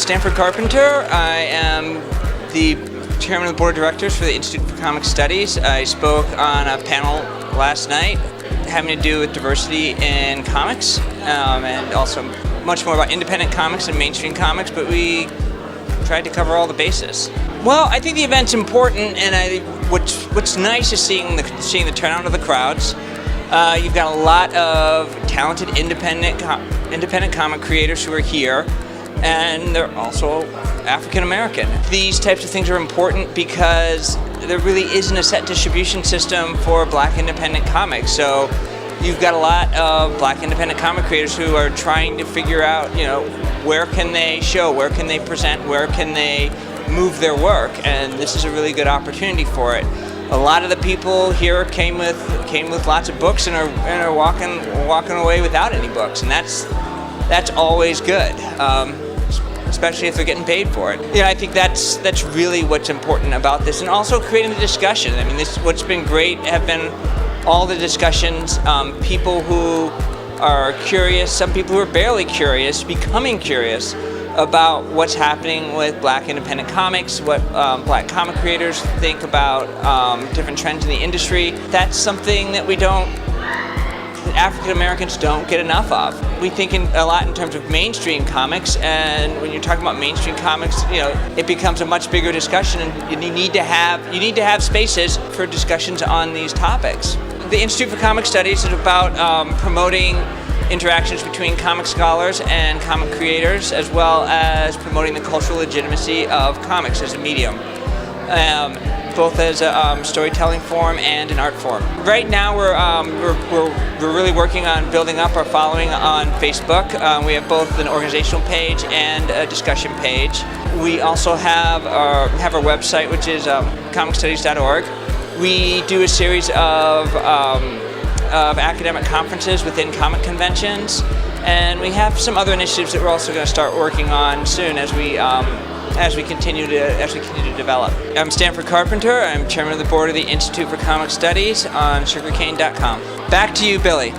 Sanford Carpenter. I am the chairman of the board of directors for the Institute for Comic Studies. I spoke on a panel last night having to do with diversity in comics, and also much more about independent comics and mainstream comics, but we tried to cover all the bases. Well, I think the event's important, and what's nice is seeing the turnout of the crowds. You've got a lot of talented independent comic creators who are here, and they're also African American. These types of things are important because there really isn't a set distribution system for Black independent comics. So you've got a lot of Black independent comic creators who are trying to figure out, where can they show, where can they present, where can they move their work, and this is a really good opportunity for it. A lot of the people here came with lots of books and are walking away without any books, and that's always good, especially if they're getting paid for it. I think that's really what's important about this, and also creating the discussion. I mean, what's been great have been all the discussions. People who are curious, some people who are barely curious, becoming curious about what's happening with Black independent comics, what Black comic creators think about different trends in the industry. That's something that African Americans don't get enough of. We think a lot in terms of mainstream comics, and when you're talking about mainstream comics, it becomes a much bigger discussion, and you need to have spaces for discussions on these topics. The Institute for Comic Studies is about promoting interactions between comic scholars and comic creators, as well as promoting the cultural legitimacy of comics as a medium, both as a storytelling form and an art form. Right now, we're really working on building up our following on Facebook. We have both an organizational page and a discussion page. We also have our website, which is comicstudies.org. We do a series of academic conferences within comic conventions, and we have some other initiatives that we're also going to start working on soon as we continue to develop. I'm Sanford Carpenter. I'm chairman of the board of the Institute for Comic Studies on sugarcane.com. Back to you, Billy.